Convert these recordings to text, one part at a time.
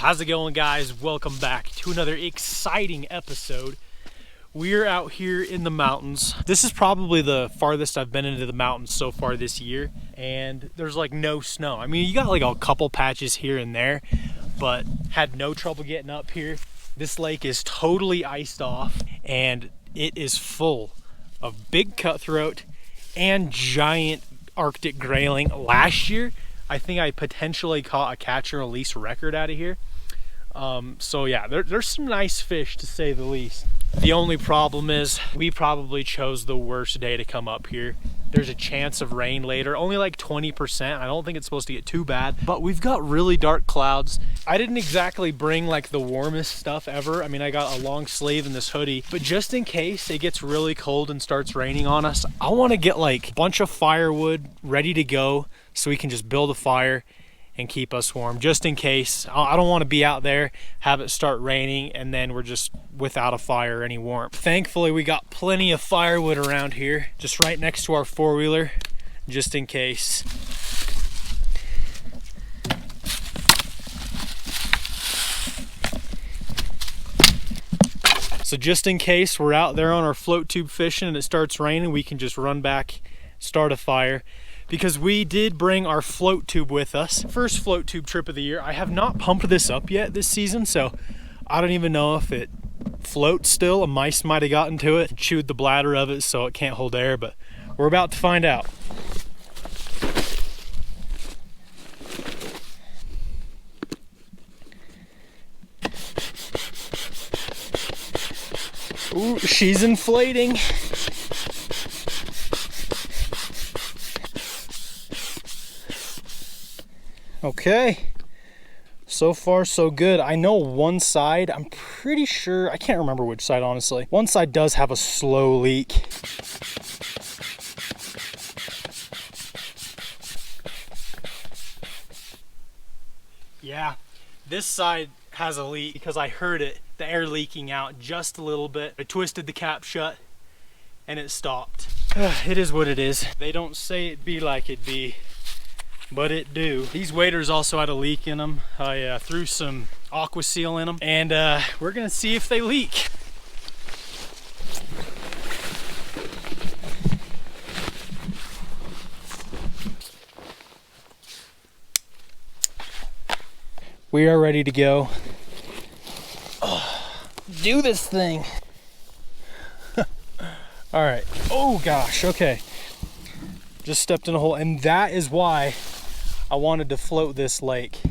How's it going, guys? Welcome back to another exciting episode. We're out here in the mountains. This is probably the farthest I've been into the mountains so far this year, and there's like no snow. I mean, you got like a couple patches here and there, but had no trouble getting up here. This lake is totally iced off, and it is full of big cutthroat and giant Arctic grayling. Last year, I think I potentially caught a catch and release record out of here. So yeah, there's some nice fish, to say the least. The only problem is we probably chose the worst day to come up here. There's a chance of rain later, only like 20%. I don't think it's supposed to get too bad, but we've got really dark clouds. I didn't exactly bring like the warmest stuff ever. I mean, I got a long sleeve and this hoodie, but just in case it gets really cold and starts raining on us, I want to get like a bunch of firewood ready to go so we can just build a fire and keep us warm, just in case. I don't want to be out there, have it start raining, and then we're just without a fire or any warmth. Thankfully, we got plenty of firewood around here, just right next to our four-wheeler, just in case. So just in case we're out there on our float tube fishing and it starts raining, we can just run back, start a fire. Because we did bring our float tube with us. First float tube trip of the year. I have not pumped this up yet this season, so I don't even know if it floats still. A mice might have gotten to it, chewed the bladder of it, so it can't hold air, but we're about to find out. Ooh, she's inflating. Okay, so far so good. I know one side, I'm pretty sure, I can't remember which side honestly. One side does have a slow leak. Yeah, this side has a leak because I heard it, the air leaking out just a little bit. I twisted the cap shut and it stopped. It is what it is. They don't say it be like it be, but it do. These waders also had a leak in them. I threw some aqua seal in them, and we're gonna see if they leak. We are ready to go. Oh, do this thing. All right. Oh gosh, okay. Just stepped in a hole, and that is why I wanted to float this lake,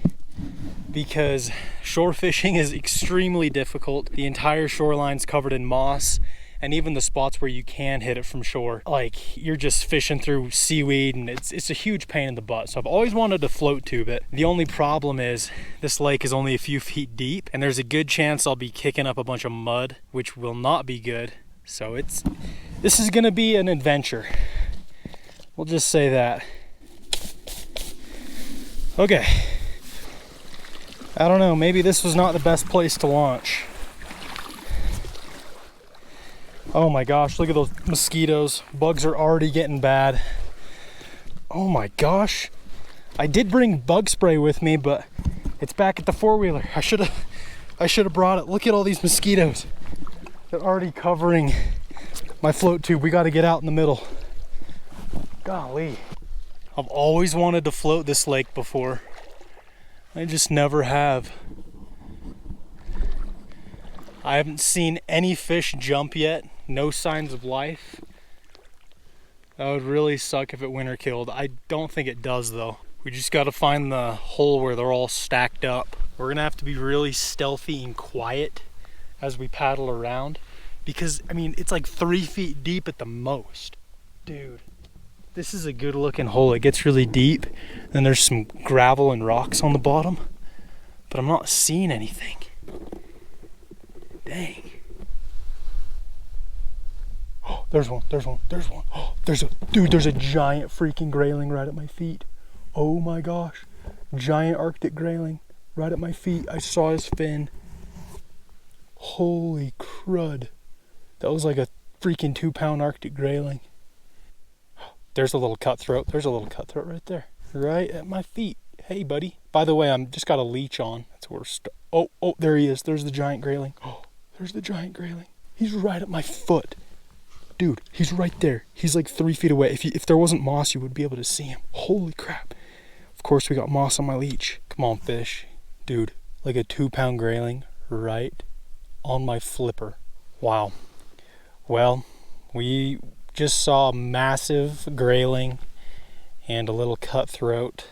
because shore fishing is extremely difficult. The entire shoreline's covered in moss, and even the spots where you can hit it from shore, like you're just fishing through seaweed, and it's a huge pain in the butt. So I've always wanted to float tube it. The only problem is this lake is only a few feet deep, and there's a good chance I'll be kicking up a bunch of mud, which will not be good. So this is gonna be an adventure. We'll just say that. Okay, I don't know, maybe this was not the best place to launch. Oh my gosh, look at those mosquitoes. Bugs are already getting bad. Oh my gosh. I did bring bug spray with me, but it's back at the four-wheeler. I should have brought it. Look at all these mosquitoes. They're already covering my float tube. We got to get out in the middle. Golly. I've always wanted to float this lake before. I just never have. I haven't seen any fish jump yet. No signs of life. That would really suck if it winter killed. I don't think it does though. We just got to find the hole where they're all stacked up. We're gonna have to be really stealthy and quiet as we paddle around, because I mean, it's like 3 feet deep at the most. Dude. This is a good looking hole. It gets really deep, and there's some gravel and rocks on the bottom, but I'm not seeing anything. Dang. Oh, there's one. Oh, there's a giant freaking grayling right at my feet. Oh my gosh. Giant Arctic grayling right at my feet. I saw his fin. Holy crud. That was like a freaking 2-pound Arctic grayling. There's a little cutthroat. There's a little cutthroat right there. Right at my feet. Hey, buddy. By the way, I'm just got a leech on. That's where we're oh, there he is. There's the giant grayling. Oh, there's the giant grayling. He's right at my foot. Dude, he's right there. He's like 3 feet away. If there wasn't moss, you would be able to see him. Holy crap. Of course, we got moss on my leech. Come on, fish. Dude, like a 2-pound grayling right on my flipper. Wow. Well, we just saw a massive grayling and a little cutthroat.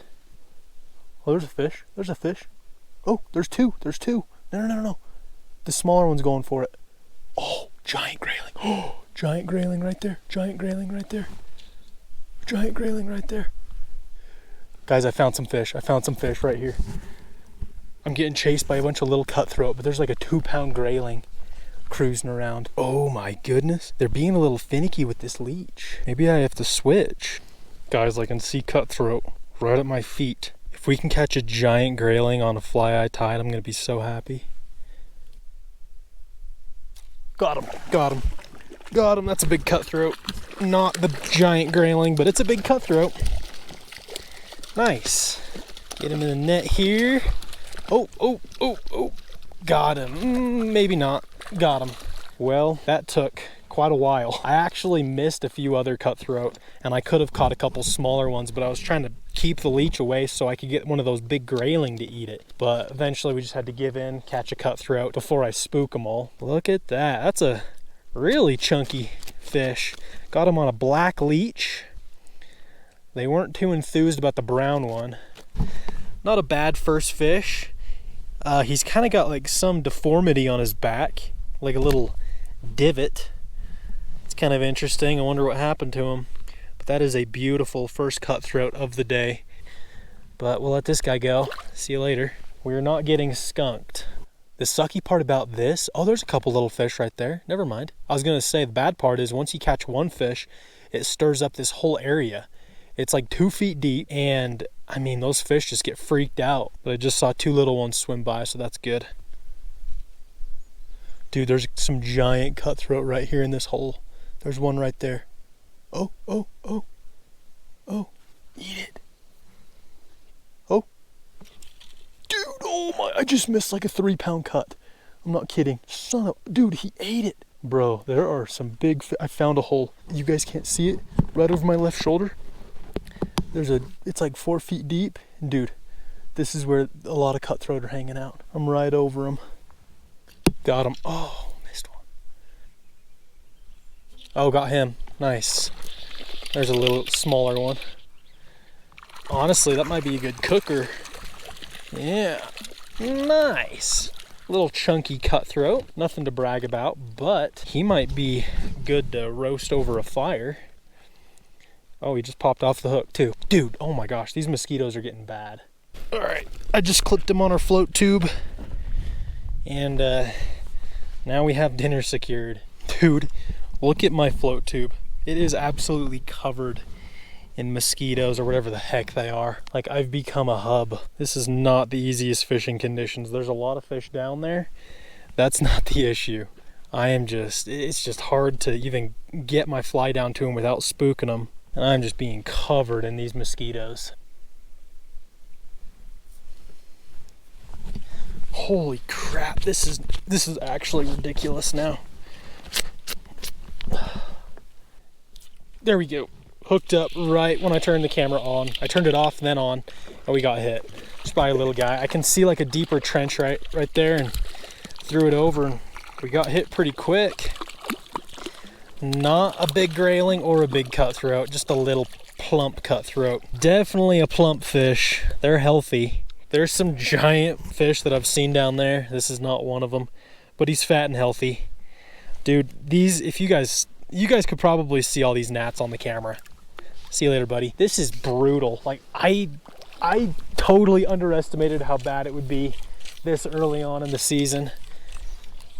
Oh, there's a fish. There's a fish. Oh, there's two. There's two. No. The smaller one's going for it. Oh, giant grayling. Oh, giant grayling right there. Giant grayling right there. Giant grayling right there. Guys, I found some fish. I found some fish right here. I'm getting chased by a bunch of little cutthroat, but there's like a 2-pound grayling cruising around. Oh my goodness. They're being a little finicky with this leech. Maybe I have to switch. Guys, I can see cutthroat right at my feet. If we can catch a giant grayling on a fly-eye tide, I'm gonna be so happy. Got him, got him, got him. That's a big cutthroat. Not the giant grayling, but it's a big cutthroat. Nice. Get him in the net here. Oh. Got him. Maybe not. Got him. Well, that took quite a while. I actually missed a few other cutthroat, and I could have caught a couple smaller ones, but I was trying to keep the leech away so I could get one of those big grayling to eat it. But eventually we just had to give in, catch a cutthroat before I spook them all. Look at that. That's a really chunky fish. Got him on a black leech. They weren't too enthused about the brown one. Not a bad first fish. He's kind of got like some deformity on his back, like a little divot. It's kind of interesting. I wonder what happened to him. But that is a beautiful first cutthroat of the day. But we'll let this guy go. See you later. We're not getting skunked. The sucky part about this, oh, there's a couple little fish right there. Never mind. I was gonna say the bad part is once you catch one fish, it stirs up this whole area. It's like 2 feet deep, and I mean, those fish just get freaked out. But I just saw 2 little ones swim by, so that's good. Dude, there's some giant cutthroat right here in this hole. There's one right there. Oh. Eat it. Oh. Dude, oh my, I just missed like a 3-pound cut. I'm not kidding. Dude, he ate it. Bro, there are some big I found a hole. You guys can't see it. Right over my left shoulder. It's like 4 feet deep. Dude, this is where a lot of cutthroat are hanging out. I'm right over them. Got him. Oh, missed one. Oh, got him. Nice. There's a little smaller one. Honestly, that might be a good cooker. Yeah. Nice. Little chunky cutthroat. Nothing to brag about, but he might be good to roast over a fire. Oh, he just popped off the hook too. Dude, oh my gosh, these mosquitoes are getting bad. All right, I just clipped him on our float tube. And now we have dinner secured. Dude, look at my float tube. It is absolutely covered in mosquitoes or whatever the heck they are. Like, I've become a hub. This is not the easiest fishing conditions. There's a lot of fish down there. That's not the issue. It's just hard to even get my fly down to them without spooking them. And I'm just being covered in these mosquitoes. Holy crap, this is actually ridiculous now. There we go. Hooked up right when I turned the camera on. I turned it off, then on, and we got hit. Just by a little guy. I can see like a deeper trench right there, and threw it over, and we got hit pretty quick. Not a big grayling or a big cutthroat, just a little plump cutthroat. Definitely a plump fish. They're healthy. There's some giant fish that I've seen down there. This is not one of them, but he's fat and healthy. Dude, if you guys could probably see all these gnats on the camera. See you later, buddy. This is brutal. Like, I totally underestimated how bad it would be this early on in the season.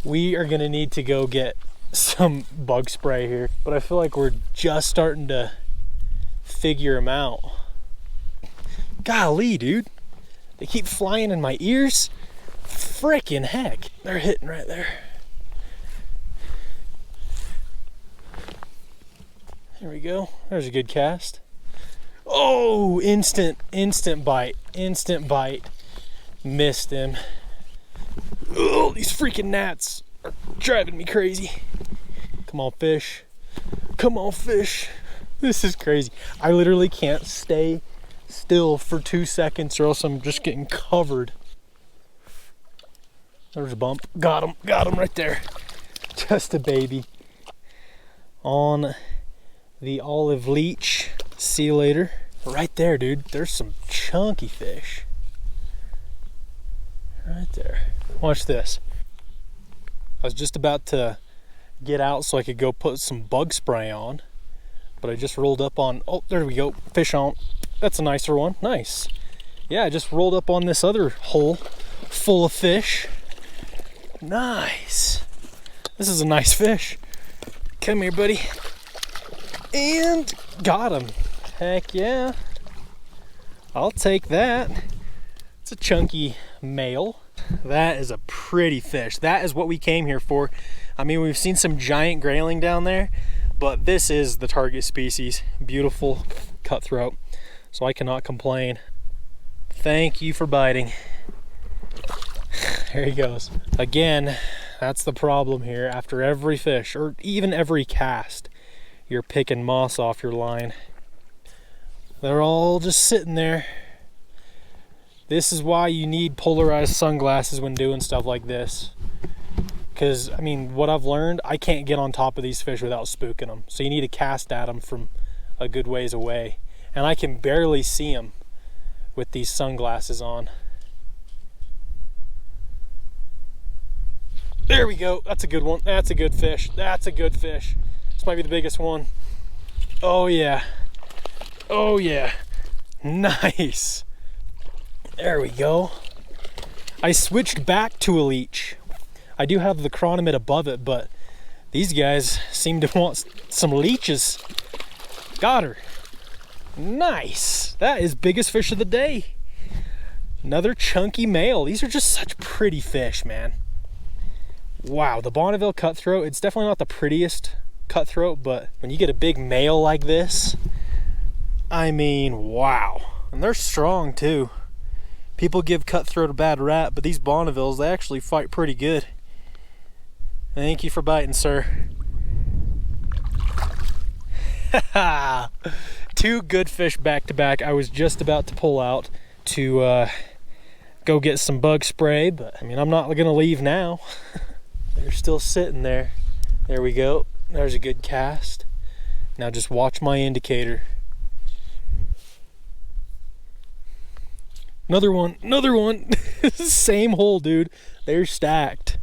We are gonna need to go get some bug spray here, but I feel like we're just starting to figure them out. Golly, dude. They keep flying in my ears. Frickin' heck. They're hitting right there. There we go. There's a good cast. Oh, instant bite, missed him. Oh, these freaking gnats are driving me crazy. Come on, fish. Come on, fish. This is crazy. I literally can't stay still for 2 seconds or else I'm just getting covered. There's a bump. Got him right there. Just a baby. On the olive leech. See you later. Right there, dude. There's some chunky fish. Right there. Watch this. I was just about to get out so I could go put some bug spray on, but I just rolled up on, oh, there we go, fish on. That's a nicer one. Nice. Yeah, I just rolled up on this other hole full of fish. Nice. This is a nice fish. Come here, buddy. And got him. Heck yeah. I'll take that. It's a chunky male. That is a pretty fish. That is what we came here for. I mean, we've seen some giant grayling down there, but this is the target species. Beautiful cutthroat. So I cannot complain. Thank you for biting. There he goes. Again, that's the problem here. After every fish, or even every cast, you're picking moss off your line. They're all just sitting there. This is why you need polarized sunglasses when doing stuff like this. Because, I mean, what I've learned, I can't get on top of these fish without spooking them. So you need to cast at them from a good ways away. And I can barely see them with these sunglasses on. There we go. That's a good one. That's a good fish. That's a good fish. This might be the biggest one. Oh, yeah. Oh, yeah. Nice. There we go. I switched back to a leech. I do have the chronomid above it, but these guys seem to want some leeches. Got her. Nice. That is biggest fish of the day. Another chunky male. These are just such pretty fish, man. Wow, the Bonneville cutthroat, it's definitely not the prettiest cutthroat, but when you get a big male like this, I mean, wow. And they're strong too. People give cutthroat a bad rap, but these Bonnevilles, they actually fight pretty good. Thank you for biting, sir. Two good fish back to back. I was just about to pull out to go get some bug spray, but I mean, I'm not gonna leave now. They're still sitting there. There we go. There's a good cast. Now just watch my indicator. Another one, another one. Same hole, dude. They're stacked.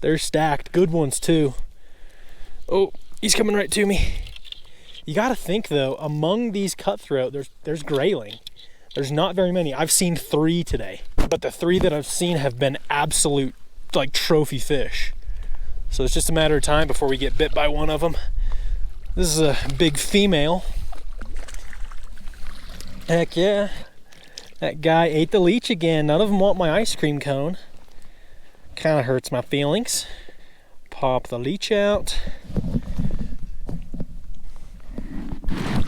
They're stacked. Good ones too. Oh, he's coming right to me. You gotta think though, among these cutthroat, there's grayling. There's not very many. I've seen 3 today, but the 3 that I've seen have been absolute like trophy fish. So it's just a matter of time before we get bit by one of them. This is a big female. Heck yeah. That guy ate the leech again. None of them want my ice cream cone. Kind of hurts my feelings. Pop the leech out.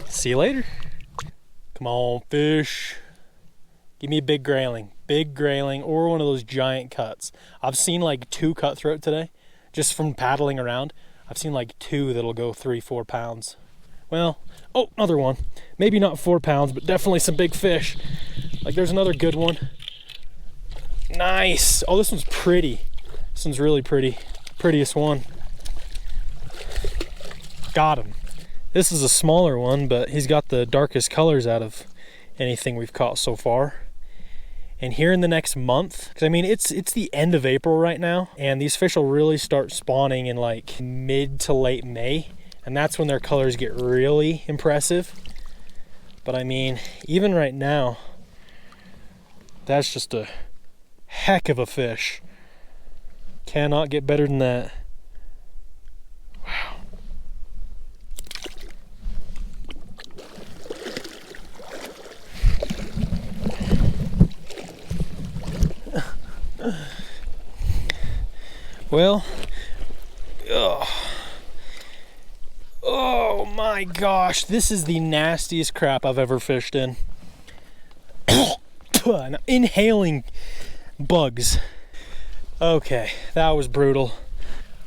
See you later. Come on, fish. Give me a big grayling. Big grayling or one of those giant cuts. I've seen like 2 cutthroat today. Just from paddling around. I've seen like 2 that'll go 3-4 pounds. Well, oh, another one. Maybe not 4 pounds, but definitely some big fish. Like there's another good one. Nice. Oh, this one's pretty. This one's really pretty. Prettiest one. Got him. This is a smaller one, but he's got the darkest colors out of anything we've caught so far. And here in the next month, because I mean, it's the end of April right now, and these fish will really start spawning in like mid to late May. And that's when their colors get really impressive. But I mean, even right now, that's just a heck of a fish. Cannot get better than that. Wow. Well, oh Oh my gosh, this is the nastiest crap I've ever fished in. Inhaling bugs. Okay, that was brutal.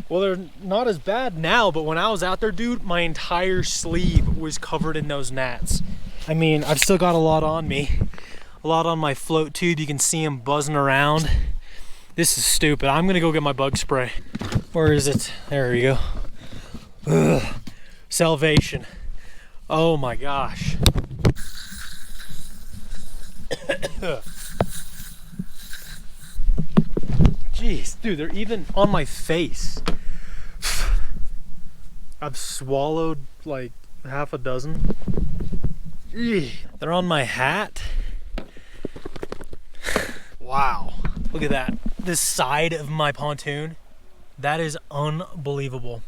Well, they're not as bad now, but when I was out there, dude, my entire sleeve was covered in those gnats. I mean, I've still got a lot on me. A lot on my float tube. You can see them buzzing around. This is stupid. I'm gonna go get my bug spray. Where is it? There we go. Ugh. Salvation. Oh my gosh. Jeez, dude, they're even on my face. I've swallowed like half a dozen. They're on my hat. Wow, look at that. This side of my pontoon, that is unbelievable.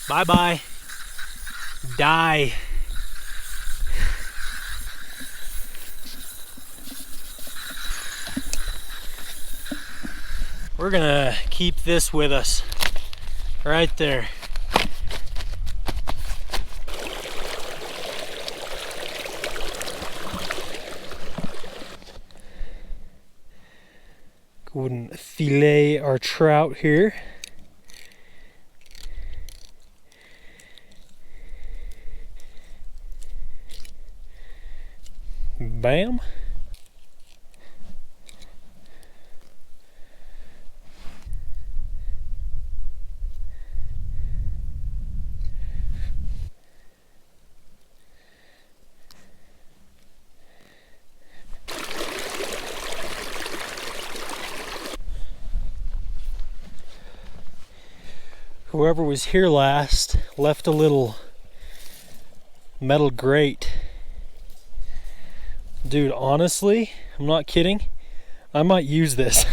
Bye-bye. Die. We're gonna keep this with us. Right there. Go and fillet our trout here. Bam. Whoever was here last left a little metal grate. Dude, honestly, I'm not kidding. I might use this.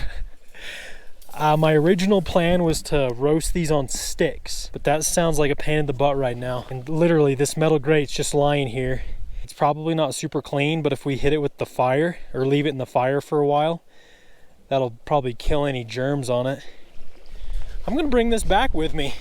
My original plan was to roast these on sticks, but that sounds like a pain in the butt right now. And literally, this metal grate's just lying here. It's probably not super clean, but if we hit it with the fire or leave it in the fire for a while, that'll probably kill any germs on it. I'm gonna bring this back with me.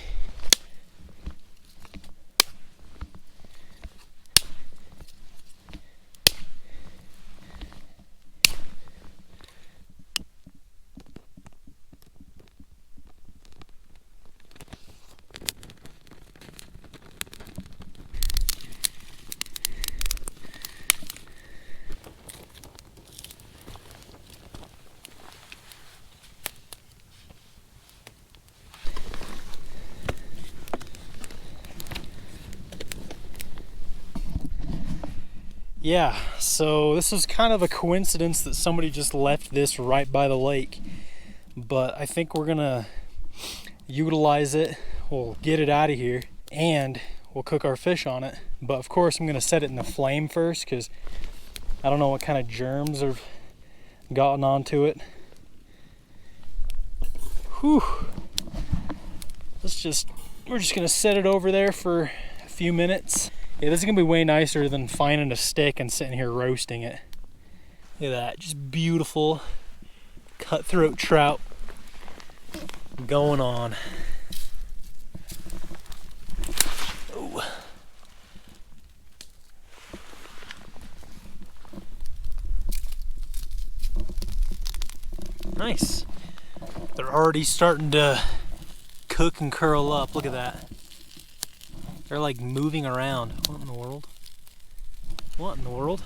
Yeah, so this was kind of a coincidence that somebody just left this right by the lake, but I think we're gonna utilize it. We'll get it out of here and we'll cook our fish on it. But of course I'm gonna set it in the flame first because I don't know what kind of germs have gotten onto it. Whew. We're just gonna set it over there for a few minutes. Yeah, this is gonna be way nicer than finding a stick and sitting here roasting it. Look at that, just beautiful cutthroat trout going on. Ooh. Nice. They're already starting to cook and curl up. Look at that. They're like moving around. What in the world? What in the world?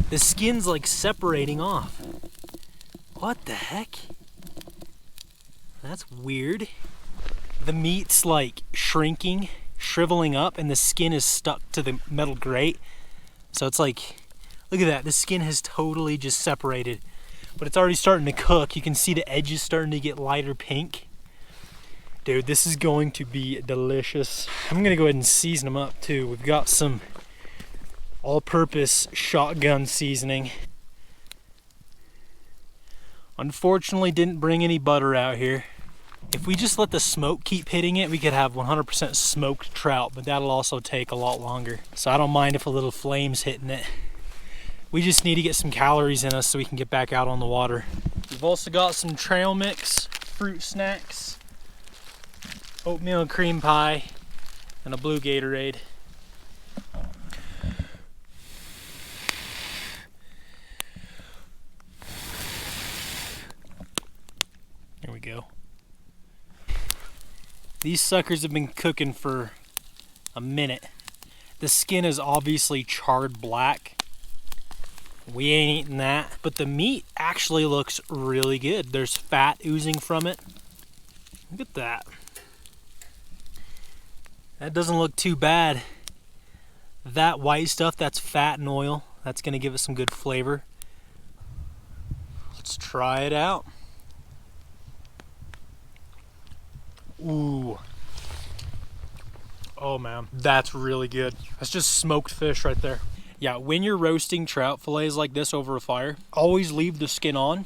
The skin's like separating off. What the heck? That's weird. The meat's like shrinking, shriveling up, and the skin is stuck to the metal grate. So it's like, look at that. The skin has totally just separated. But it's already starting to cook. You can see the edges starting to get lighter pink. Dude, this is going to be delicious. I'm gonna go ahead and season them up too. We've got some all-purpose shotgun seasoning. Unfortunately, didn't bring any butter out here. If we just let the smoke keep hitting it, we could have 100% smoked trout, but that'll also take a lot longer. So I don't mind if a little flame's hitting it. We just need to get some calories in us so we can get back out on the water. We've also got some trail mix, fruit snacks, oatmeal cream pie, and a blue Gatorade. There we go. These suckers have been cooking for a minute. The skin is obviously charred black. We ain't eating that, but the meat actually looks really good. There's fat oozing from it. Look at that. That doesn't look too bad. That white stuff, that's fat and oil. That's gonna give it some good flavor. Let's try it out. Ooh. Oh man, that's really good. That's just smoked fish right there. Yeah, when you're roasting trout fillets like this over a fire, always leave the skin on.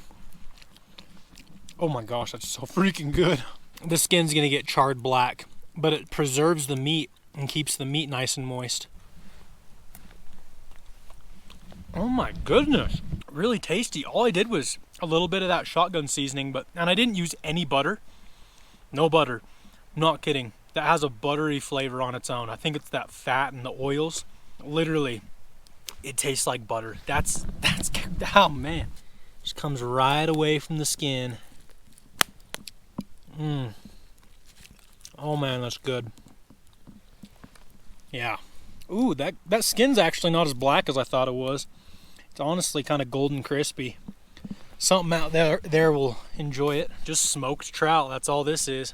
Oh my gosh, that's so freaking good. The skin's gonna get charred black, but it preserves the meat and keeps the meat nice and moist. Oh my goodness, really tasty. All I did was a little bit of that shotgun seasoning, and I didn't use any butter. No butter, not kidding. That has a buttery flavor on its own. I think it's that fat and the oils. Literally, it tastes like butter. That's, oh man. Just comes right away from the skin. Oh man, that's good. Yeah. Ooh, that skin's actually not as black as I thought it was. It's honestly kind of golden crispy. Something out there will enjoy it. Just smoked trout, that's all this is.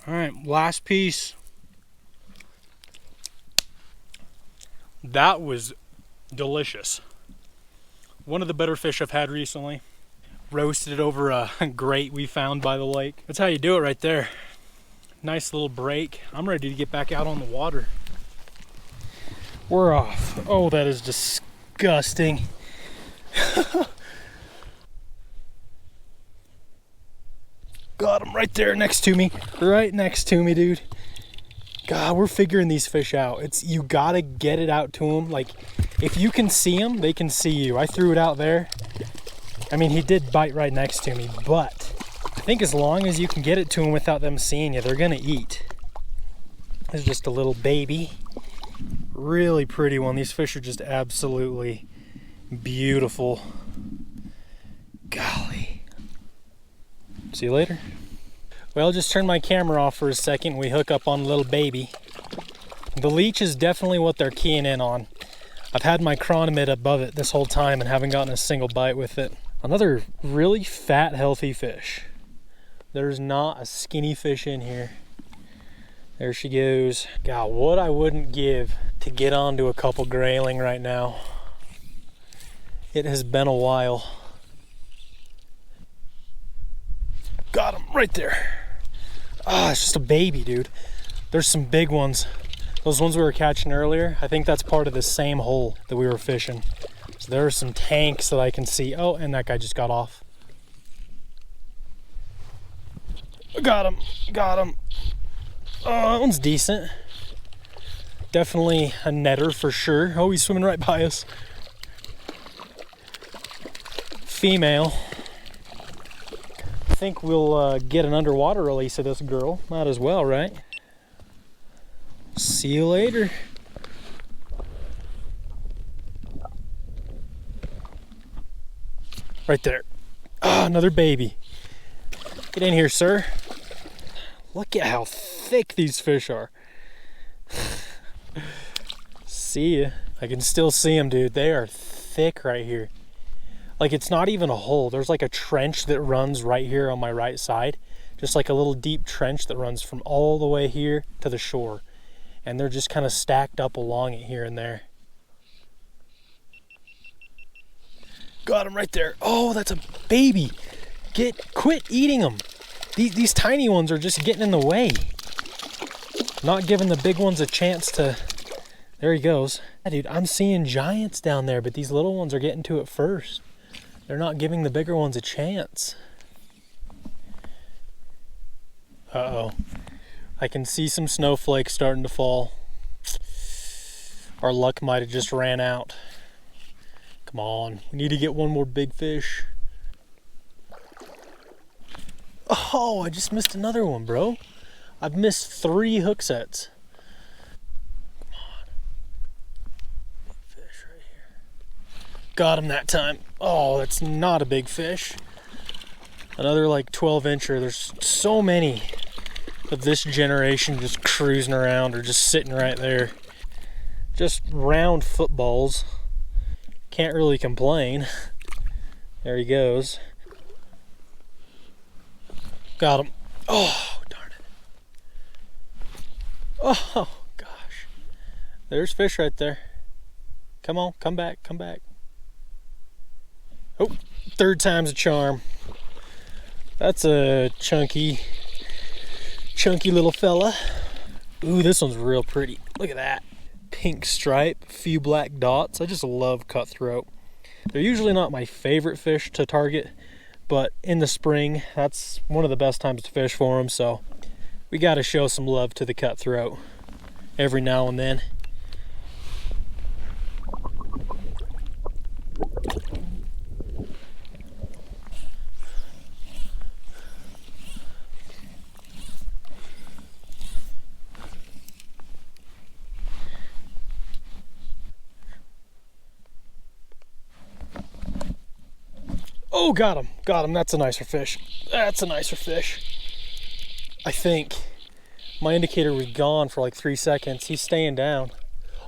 All right, last piece. That was delicious. One of the better fish I've had recently. Roasted it over a grate we found by the lake. That's how you do it right there. Nice little break. I'm ready to get back out on the water. We're off. Oh, that is disgusting. Got him right there next to me. Right next to me, dude. God, we're figuring these fish out. You gotta get it out to them. Like, if you can see them, they can see you. I threw it out there. I mean, he did bite right next to me, but I think as long as you can get it to them without them seeing you, they're gonna eat. This is just a little baby. Really pretty one. These fish are just absolutely beautiful. Golly. See you later. Well, just turn my camera off for a second. We hook up on a little baby. The leech is definitely what they're keying in on. I've had my chronomid above it this whole time and haven't gotten a single bite with it. Another really fat, healthy fish. There's not a skinny fish in here. There she goes. God, what I wouldn't give to get onto a couple grayling right now. It has been a while. Got him right there. Ah, it's just a baby, dude. There's some big ones. Those ones we were catching earlier, I think that's part of the same hole that we were fishing. So there are some tanks that I can see. Oh, and that guy just got off. Got him, got him. Oh, that one's decent. Definitely a netter for sure. Oh, he's swimming right by us. Female. I think we'll get an underwater release of this girl. Might as well, right? See you later. Right there. Ah, another baby. Get in here, sir. Look at how thick these fish are. See ya. I can still see them, dude. They are thick right here. Like, it's not even a hole. There's like a trench that runs right here on my right side. Just like a little deep trench that runs from all the way here to the shore. And they're just kind of stacked up along it here and there. Got him right there. Oh, that's a baby. Quit eating them. These tiny ones are just getting in the way. Not giving the big ones a chance to... There he goes. Yeah, dude, I'm seeing giants down there, but these little ones are getting to it first. They're not giving the bigger ones a chance. Uh-oh. I can see some snowflakes starting to fall. Our luck might have just ran out. Come on, we need to get one more big fish. Oh, I just missed another one, bro. I've missed 3 hook sets. Come on. Big fish right here. Got him that time. Oh, that's not a big fish. Another like 12-incher. There's so many of this generation just cruising around or just sitting right there. Just round footballs. Can't really complain. There he goes. Got him. Oh, darn it. Oh, gosh. There's fish right there. Come on, come back, come back. Oh, 3rd time's a charm. That's a chunky little fella. Ooh, this one's real pretty. Look at that. Pink stripe, few black dots. I just love cutthroat. They're usually not my favorite fish to target, but in the spring, that's one of the best times to fish for them, so we got to show some love to the cutthroat every now and then. Oh, got him. Got him. That's a nicer fish. That's a nicer fish. I think my indicator was gone for like 3 seconds. He's staying down.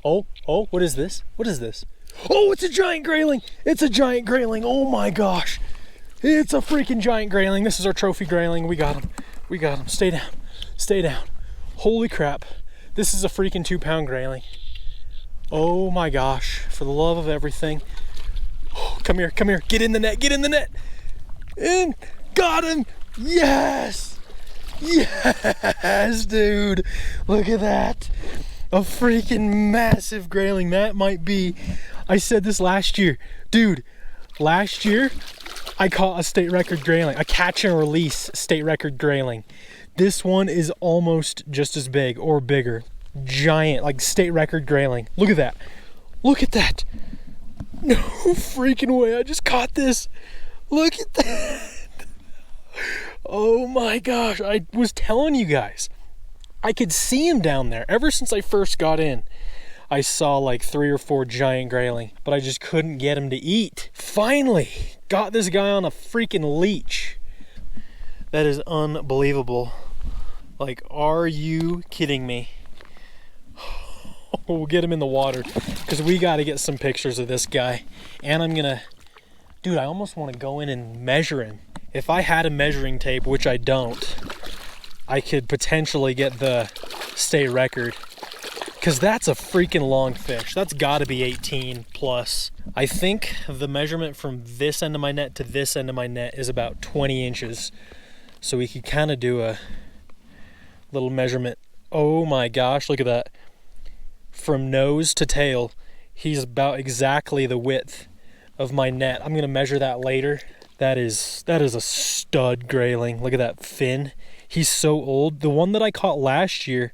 Oh, what is this? What is this? Oh, it's a giant grayling. It's a giant grayling. Oh my gosh. It's a freaking giant grayling. This is our trophy grayling. We got him. We got him. Stay down. Stay down. Holy crap. This is a freaking 2-pound grayling. Oh my gosh. For the love of everything. Come here, come here. Get in the net, get in the net. In. Got him. Yes. Yes, dude. Look at that. A freaking massive grayling. That might be, I said this last year. Dude, last year, I caught a state record grayling, a catch and release state record grayling. This one is almost just as big or bigger. Giant, like state record grayling. Look at that. Look at that. No freaking way, I just caught this. Look at that. Oh my gosh, I was telling you guys. I could see him down there. Ever since I first got in, I saw like 3 or 4 giant grayling, but I just couldn't get him to eat. Finally, got this guy on a freaking leech. That is unbelievable. Like, are you kidding me? We'll get him in the water because we got to get some pictures of this guy. And I'm gonna, dude, I almost want to go in and measure him. If I had a measuring tape, which I don't, I could potentially get the state record because that's a freaking long fish. That's got to be 18 plus. I think the measurement from this end of my net to this end of my net is about 20 inches. So we could kind of do a little measurement. Oh my gosh, look at that. From nose to tail, he's about exactly the width of my net. I'm gonna measure that later. That is a stud grayling. Look at that fin. He's so old. The one that I caught last year,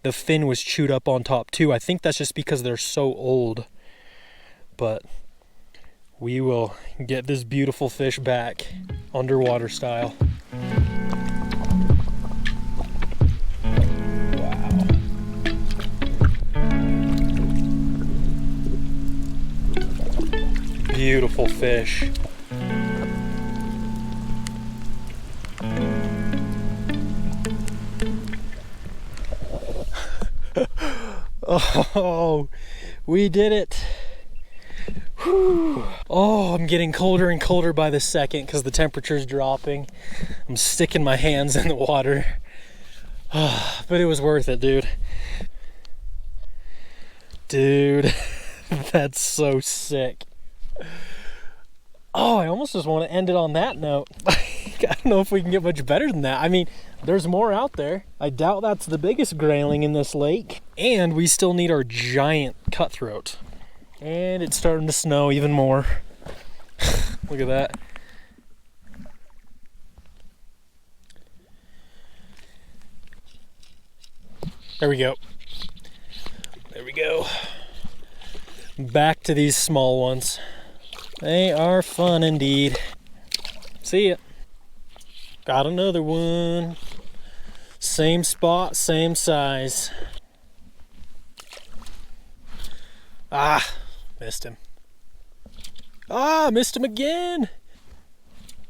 the fin was chewed up on top too. I think that's just because they're so old. But we will get this beautiful fish back underwater style. Beautiful fish. Oh, we did it. Whew. Oh, I'm getting colder and colder by the second because the temperature's dropping. I'm sticking my hands in the water. But it was worth it, dude. Dude, that's so sick. Oh, I almost just want to end it on that note. I don't know if we can get much better than that. I mean, there's more out there. I doubt that's the biggest grayling in this lake. And we still need our giant cutthroat. And it's starting to snow even more. Look at that. There we go. There we go. Back to these small ones. They are fun indeed. See ya. Got another one. Same spot, same size. Ah, missed him. Ah, missed him again.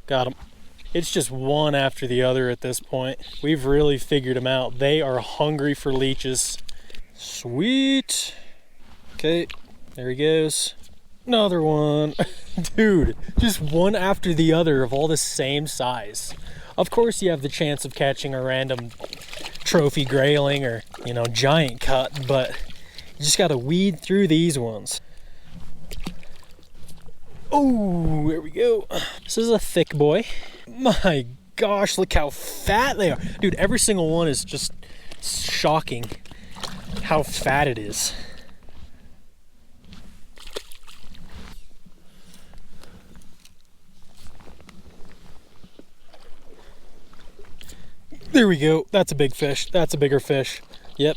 Got him. It's just one after the other at this point. We've really figured them out. They are hungry for leeches. Sweet. Okay, there he goes. Another one. Dude, just one after the other of all the same size. Of course you have the chance of catching a random trophy grayling or, you know, giant cut, but you just gotta weed through these ones. Oh, there we go. This is a thick boy. My gosh, look how fat they are. Dude, every single one is just shocking how fat it is. There we go. That's a big fish. That's a bigger fish. Yep.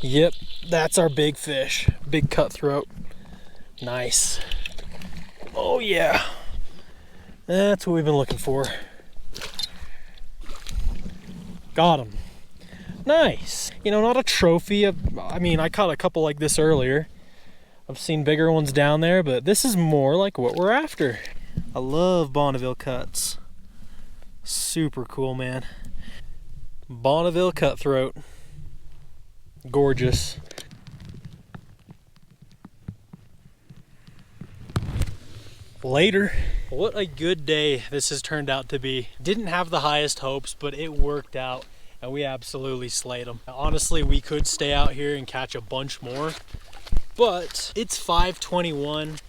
Yep. That's our big fish. Big cutthroat. Nice. Oh yeah. That's what we've been looking for. Got him. Nice. You know, not a trophy. I mean, I caught a couple like this earlier. I've seen bigger ones down there, but this is more like what we're after. I love Bonneville cuts. Super cool, man. Bonneville cutthroat. Gorgeous. Later. What a good day this has turned out to be. Didn't have the highest hopes, but it worked out and we absolutely slayed them. Honestly, we could stay out here and catch a bunch more, but it's 5:21.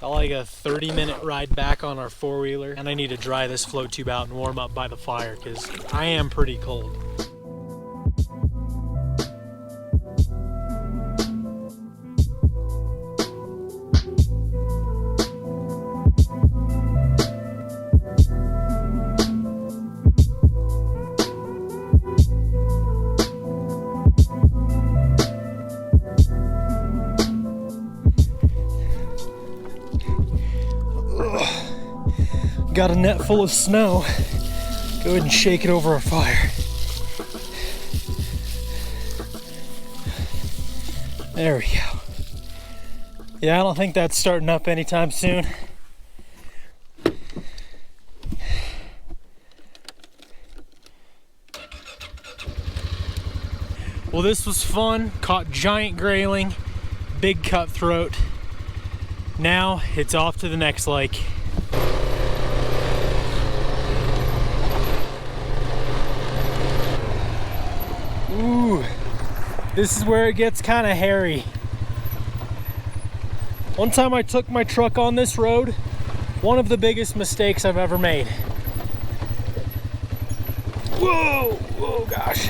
Got like a 30-minute ride back on our four-wheeler, and I need to dry this float tube out and warm up by the fire because I am pretty cold. Got a net full of snow. Go ahead and shake it over our fire. There we go. Yeah, I don't think that's starting up anytime soon. Well, this was fun. Caught giant grayling, big cutthroat. Now it's off to the next lake. Ooh, this is where it gets kind of hairy. One time I took my truck on this road, one of the biggest mistakes I've ever made. Whoa, whoa, gosh.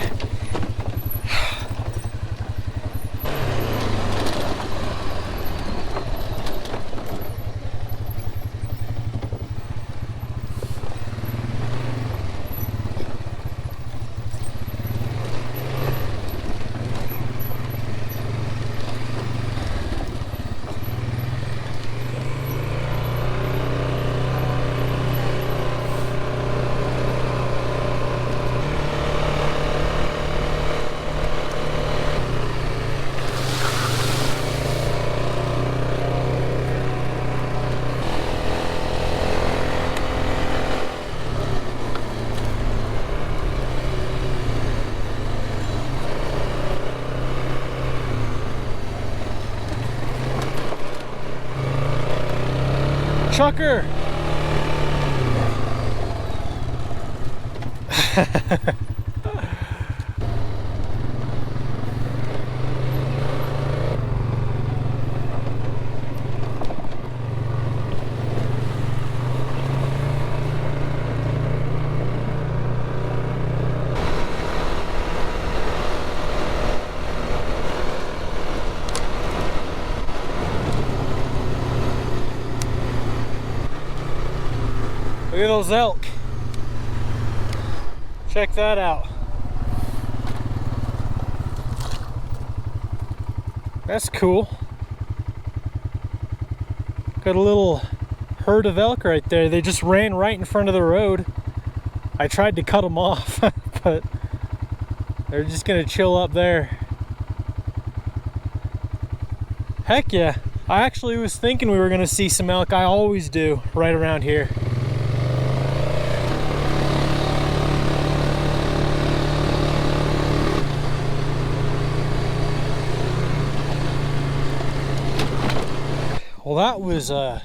Chucker! Look at those elk. Check that out. That's cool. Got a little herd of elk right there. They just ran right in front of the road. I tried to cut them off, but they're just gonna chill up there. Heck yeah. I actually was thinking we were gonna see some elk. I always do right around here. Well, that was a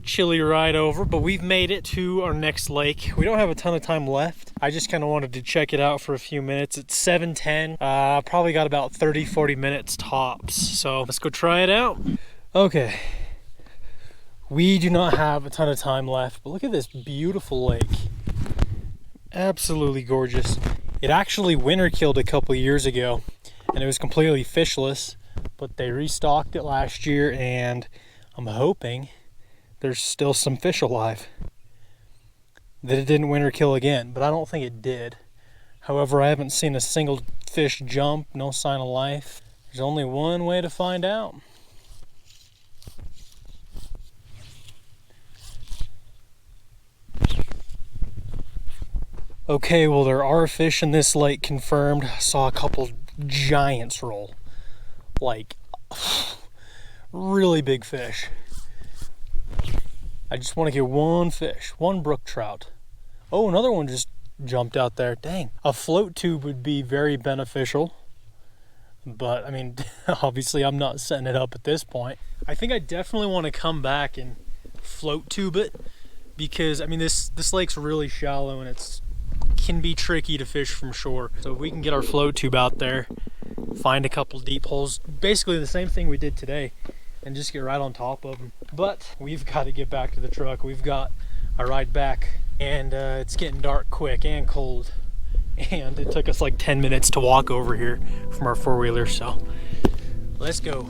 chilly ride over, but we've made it to our next lake. We don't have a ton of time left. I just kind of wanted to check it out for a few minutes. It's 7:10. Probably got about 30-40 minutes tops. So let's go try it out. Okay. We do not have a ton of time left, but look at this beautiful lake. Absolutely gorgeous. It actually winter killed a couple years ago, and it was completely fishless, but they restocked it last year, and I'm hoping there's still some fish alive. That it didn't winter kill again, but I don't think it did. However, I haven't seen a single fish jump, no sign of life. There's only one way to find out. Okay, well, there are fish in this lake confirmed. I saw a couple giants roll. Like, really big fish. I just want to get one fish, one brook trout. Oh, another one just jumped out there. Dang. A float tube would be very beneficial. But, I mean, obviously I'm not setting it up at this point. I think I definitely want to come back and float tube it. Because, I mean, this lake's really shallow and it can be tricky to fish from shore. So if we can get our float tube out there, find a couple deep holes, basically the same thing we did today, and just get right on top of them. But we've got to get back to the truck. We've got a ride back, and it's getting dark quick and cold, and it took us like 10 minutes to walk over here from our four-wheeler, so let's go.